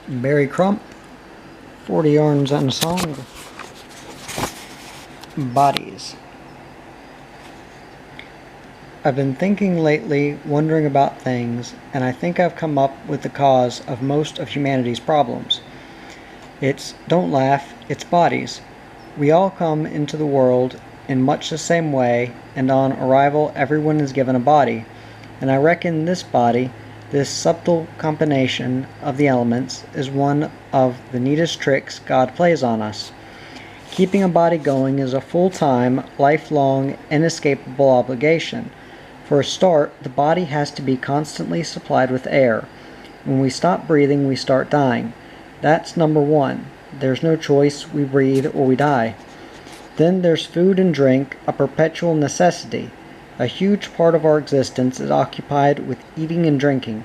Barry Crump, 40 yarns and a song. Bodies. I've been thinking lately, wondering about things, and I think I've come up with the cause of most of humanity's problems. Don't laugh, it's bodies. We all come into the world in much the same way, and on arrival everyone is given a body. And I reckon this body, this subtle combination of the elements, is one of the neatest tricks God plays on us. Keeping a body going is a full-time, lifelong, inescapable obligation. For a start, the body has to be constantly supplied with air. When we stop breathing, we start dying. That's number one. There's no choice, we breathe or we die. Then there's food and drink, a perpetual necessity. A huge part of our existence is occupied with eating and drinking.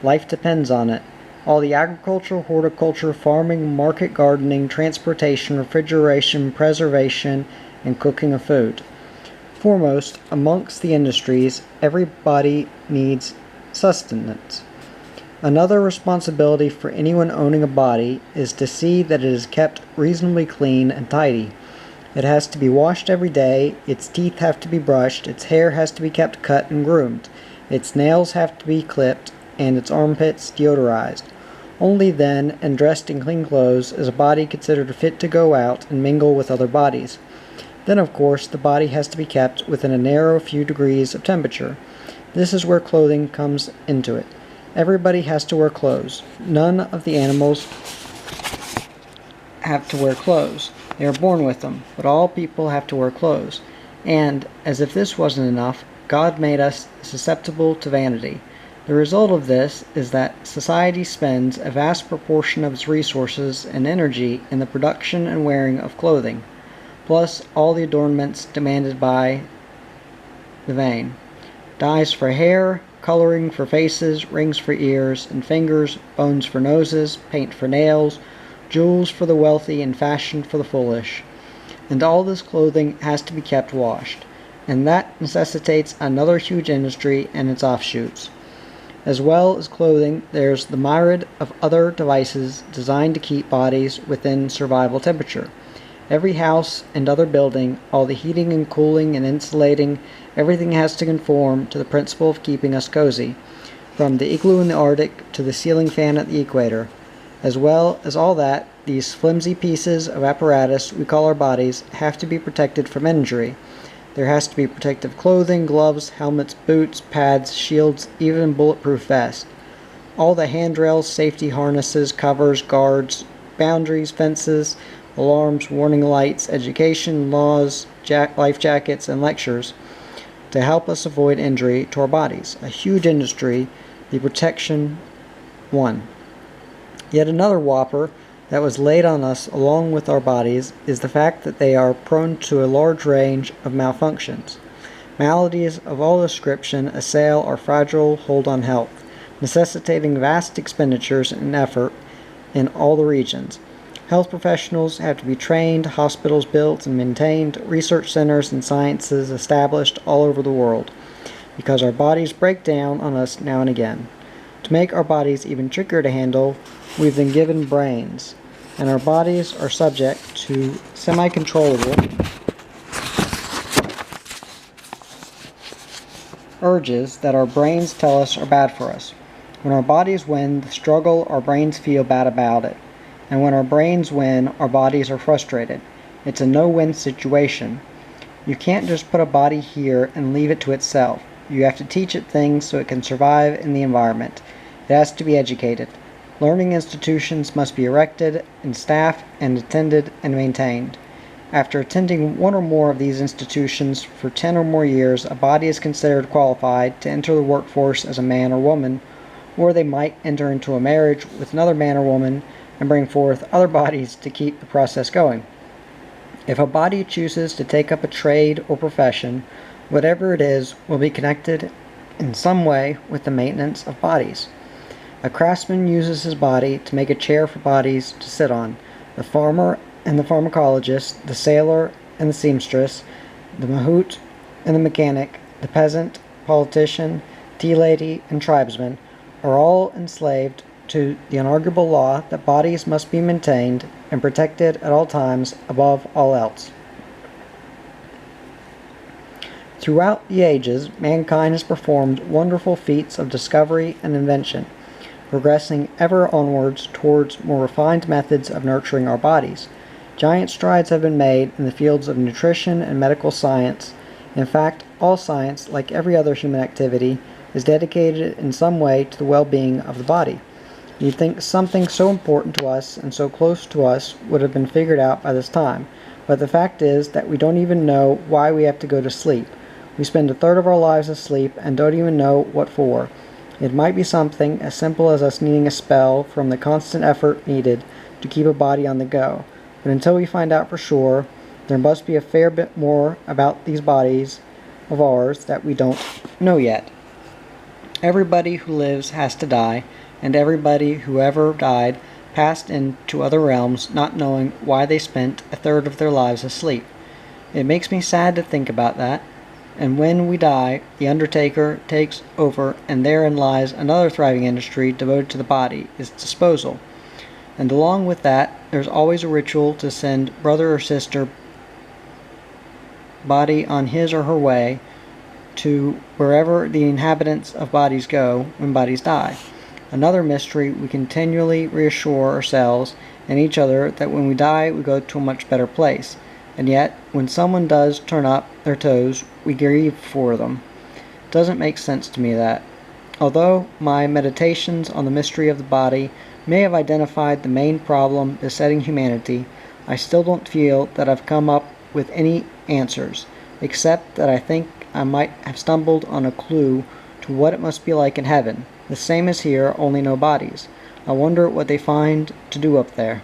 Life depends on it. All the agriculture, horticulture, farming, market gardening, transportation, refrigeration, preservation, and cooking of food. Foremost, amongst the industries, everybody needs sustenance. Another responsibility for anyone owning a body is to see that it is kept reasonably clean and tidy. It has to be washed every day, its teeth have to be brushed, its hair has to be kept cut and groomed, its nails have to be clipped, and its armpits deodorized. Only then, and dressed in clean clothes, is a body considered fit to go out and mingle with other bodies. Then, of course, the body has to be kept within a narrow few degrees of temperature. This is where clothing comes into it. Everybody has to wear clothes. None of the animals have to wear clothes. They are born with them, but all people have to wear clothes. And, as if this wasn't enough, God made us susceptible to vanity. The result of this is that society spends a vast proportion of its resources and energy in the production and wearing of clothing, plus all the adornments demanded by the vain. Dyes for hair, coloring for faces, rings for ears and fingers, bones for noses, paint for nails, jewels for the wealthy, and fashion for the foolish. And all this clothing has to be kept washed, and that necessitates another huge industry and its offshoots. As well as clothing, there's the myriad of other devices designed to keep bodies within survival temperature. Every house and other building, all the heating and cooling and insulating, everything has to conform to the principle of keeping us cozy, from the igloo in the Arctic to the ceiling fan at the equator. As well as all that, these flimsy pieces of apparatus we call our bodies have to be protected from injury. There has to be protective clothing, gloves, helmets, boots, pads, shields, even bulletproof vests. All the handrails, safety harnesses, covers, guards, boundaries, fences, alarms, warning lights, education, laws, life jackets, and lectures to help us avoid injury to our bodies. A huge industry, the protection one. Yet another whopper that was laid on us along with our bodies is the fact that they are prone to a large range of malfunctions. Maladies of all description assail our fragile hold on health, necessitating vast expenditures and effort in all the regions. Health professionals have to be trained, hospitals built and maintained, research centers and sciences established all over the world, because our bodies break down on us now and again. To make our bodies even trickier to handle, we've been given brains, and our bodies are subject to semi-controllable urges that our brains tell us are bad for us. When our bodies win the struggle, our brains feel bad about it. And when our brains win, our bodies are frustrated. It's a no-win situation. You can't just put a body here and leave it to itself. You have to teach it things so it can survive in the environment. It has to be educated. Learning institutions must be erected, and staffed, and attended, and maintained. After attending one or more of these institutions for 10 or more years, a body is considered qualified to enter the workforce as a man or woman, or they might enter into a marriage with another man or woman and bring forth other bodies to keep the process going. If a body chooses to take up a trade or profession, whatever it is will be connected in some way with the maintenance of bodies. A craftsman uses his body to make a chair for bodies to sit on. The farmer and the pharmacologist, the sailor and the seamstress, the mahout and the mechanic, the peasant, politician, tea lady, and tribesman are all enslaved to the unarguable law that bodies must be maintained and protected at all times above all else. Throughout the ages, mankind has performed wonderful feats of discovery and invention, progressing ever onwards towards more refined methods of nurturing our bodies. Giant strides have been made in the fields of nutrition and medical science. In fact, all science, like every other human activity, is dedicated in some way to the well-being of the body. You'd think something so important to us and so close to us would have been figured out by this time, but the fact is that we don't even know why we have to go to sleep. We spend a third of our lives asleep and don't even know what for. It might be something as simple as us needing a spell from the constant effort needed to keep a body on the go. But until we find out for sure, there must be a fair bit more about these bodies of ours that we don't know yet. Everybody who lives has to die, and everybody who ever died passed into other realms not knowing why they spent a third of their lives asleep. It makes me sad to think about that. And when we die, the undertaker takes over, and therein lies another thriving industry devoted to the body, its disposal. And along with that, there's always a ritual to send brother or sister body on his or her way to wherever the inhabitants of bodies go when bodies die. Another mystery, we continually reassure ourselves and each other that when we die, we go to a much better place. And yet, when someone does turn up their toes, we grieve for them. It doesn't make sense to me that. Although my meditations on the mystery of the body may have identified the main problem besetting humanity, I still don't feel that I've come up with any answers, except that I think I might have stumbled on a clue to what it must be like in heaven, the same as here, only no bodies. I wonder what they find to do up there.